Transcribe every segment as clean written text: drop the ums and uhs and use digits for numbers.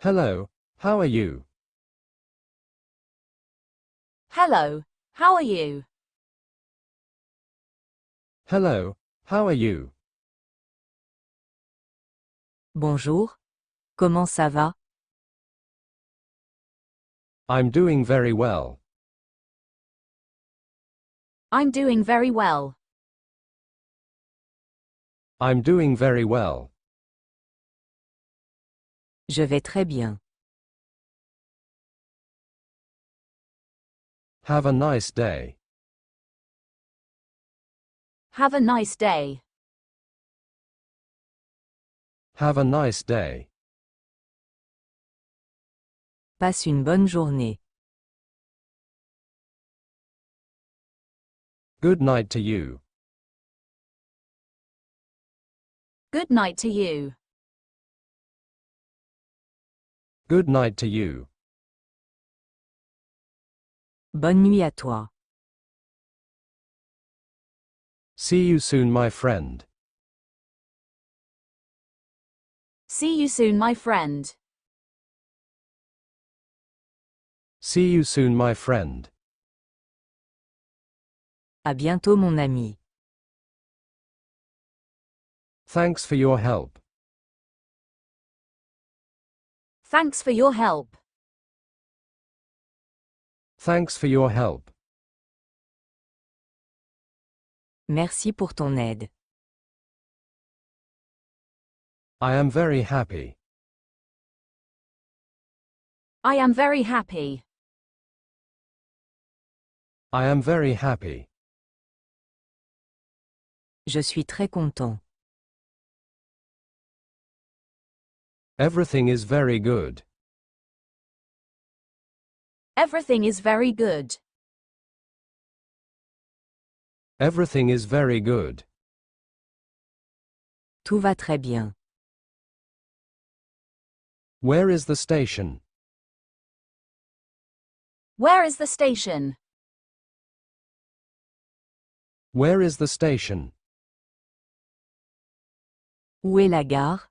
Hello, how are you? Hello, how are you? Hello, how are you? Bonjour. Comment ça va? I'm doing very well. I'm doing very well. I'm doing very well. Je vais très bien. Have a nice day. Have a nice day. Have a nice day. Passe une bonne journée. Good night to you. Good night to you. Good night to you. Bonne nuit à toi. See you soon, my friend. See you soon, my friend. See you soon, my friend. À bientôt mon ami. Thanks for your help. Thanks for your help. Thanks for your help. Merci pour ton aide. I am very happy. I am very happy. I am very happy. Je suis très content. Everything is very good. Everything is very good. Everything is very good. Tout va très bien. Where is the station? Where is the station? Where is the station? Où est la gare?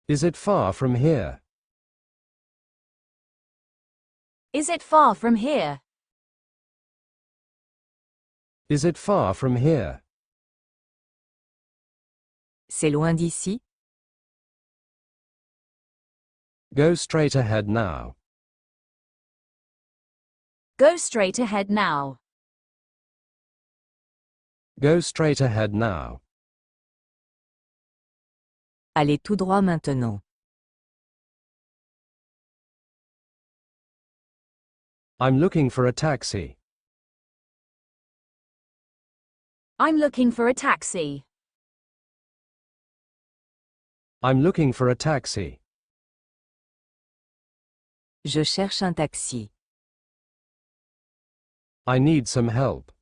Is it far from here? Is it far from here? Is it far from here? C'est loin d'ici? Go straight ahead now. Go straight ahead now. Go straight ahead now. Allez tout droit maintenant. I'm looking for a taxi. I'm looking for a taxi. I'm looking for a taxi. Je cherche un taxi. I need some help.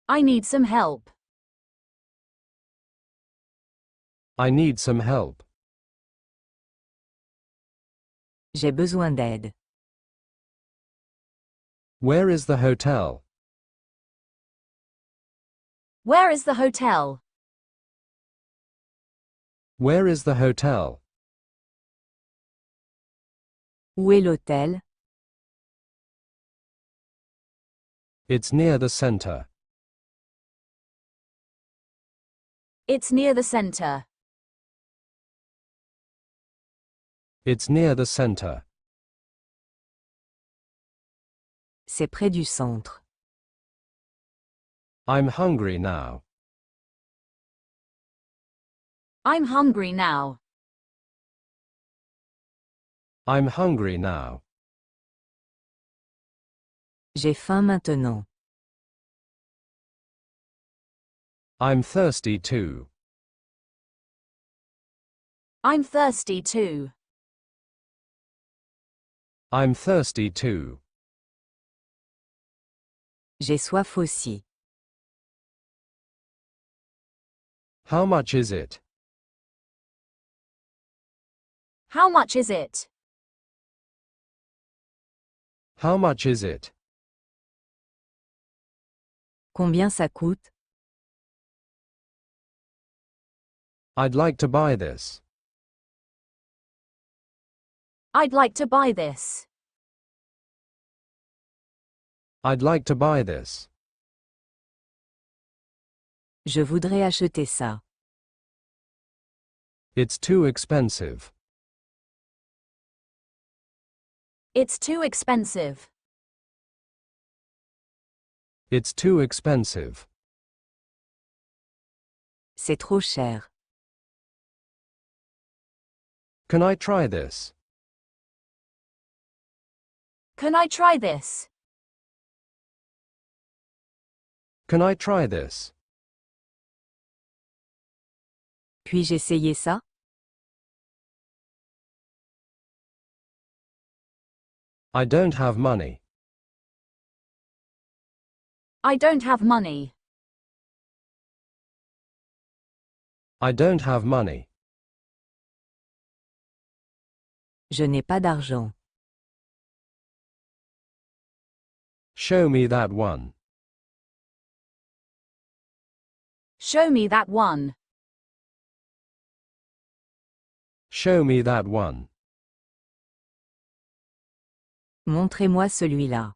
I need some help. I need some help. J'ai besoin d'aide. Where is the hotel? Where is the hotel? Where is the hotel? Où est l'hôtel? It's near the center. It's near the center. It's near the center. C'est près du centre. I'm hungry now. I'm hungry now. I'm hungry now. J'ai faim maintenant. I'm thirsty too. I'm thirsty too. I'm thirsty too. J'ai soif aussi. How much is it? How much is it? How much is it? Combien ça coûte? I'd like to buy this. I'd like to buy this. I'd like to buy this. Je voudrais acheter ça. It's too expensive. It's too expensive. It's too expensive. C'est trop cher. Can I try this? Can I try this? Can I try this? Puis-je essayer ça? I don't have money. I don't have money. I don't have money. Je n'ai pas d'argent. Show me that one. Show me that one. Show me that one. Montrez-moi celui-là.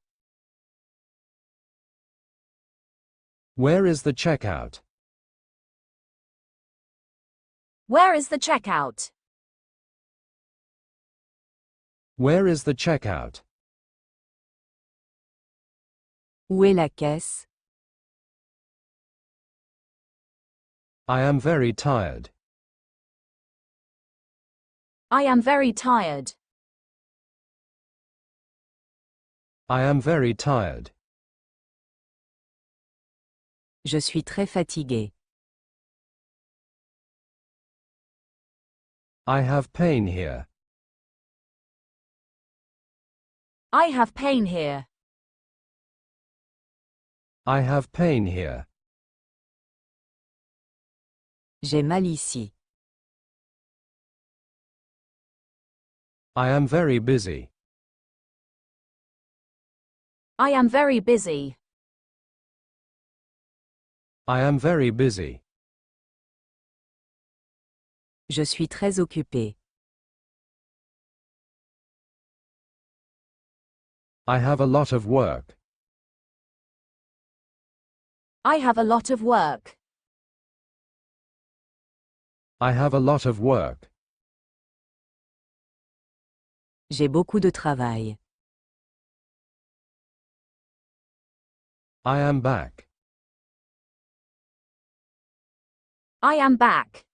Where is the checkout? Where is the checkout? Where is the checkout? Où est la caisse? I am very tired. I am very tired. I am very tired. Je suis très fatigué. I have pain here. I have pain here. I have pain here. J'ai mal ici. I am very busy. I am very busy. I am very busy. Je suis très occupé. I have a lot of work. I have a lot of work. I have a lot of work. J'ai beaucoup de travail. I am back. I am back.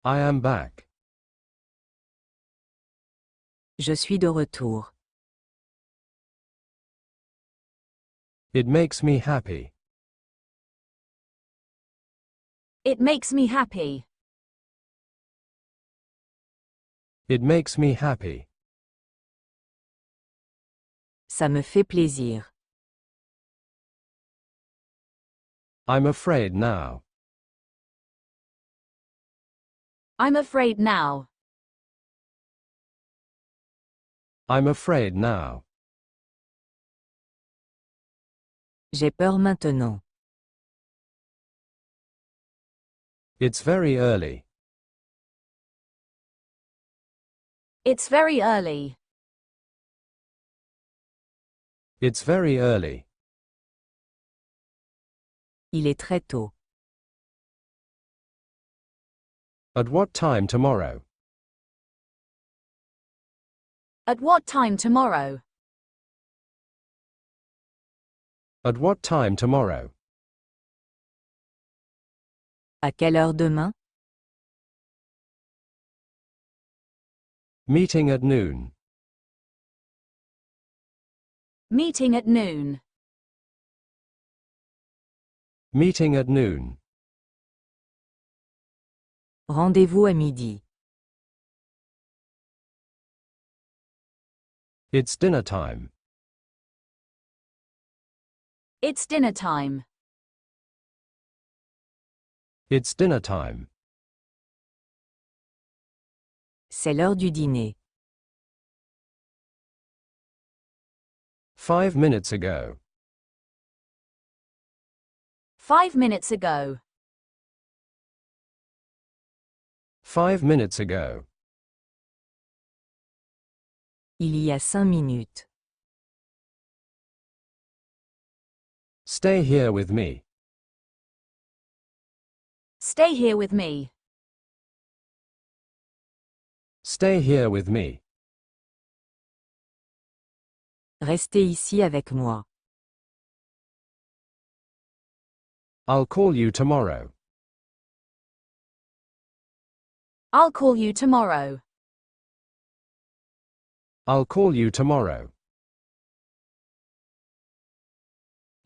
I am back. Je suis de retour. It makes me happy. It makes me happy. It makes me happy. Ça me fait plaisir. I'm afraid now. I'm afraid now. I'm afraid now. J'ai peur maintenant. It's very early. It's very early. It's very early. Il est très tôt. At what time tomorrow? At what time tomorrow? At what time tomorrow? À quelle heure demain? Meeting at noon. Meeting at noon. Meeting at noon. Rendez-vous à midi. It's dinner time. It's dinner time. It's dinner time. C'est l'heure du dîner. 5 minutes ago. 5 minutes ago. 5 minutes ago. Il y a 5 minutes. Stay here with me. Stay here with me. Stay here with me. Restez ici avec moi. I'll call you tomorrow. I'll call you tomorrow. I'll call you tomorrow.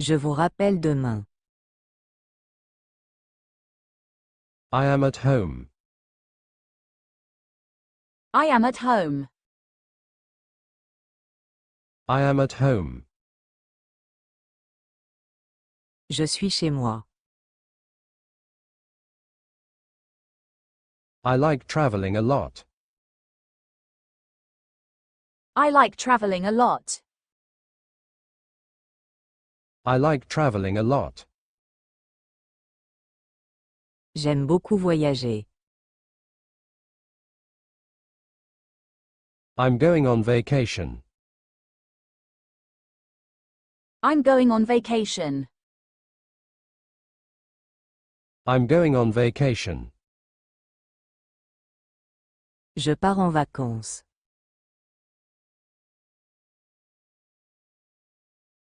Je vous rappelle demain. I am at home. I am at home. I am at home. Je suis chez moi. I like traveling a lot. I like traveling a lot. I like traveling a lot. J'aime beaucoup voyager. I'm going on vacation. I'm going on vacation. I'm going on vacation. Je pars en vacances.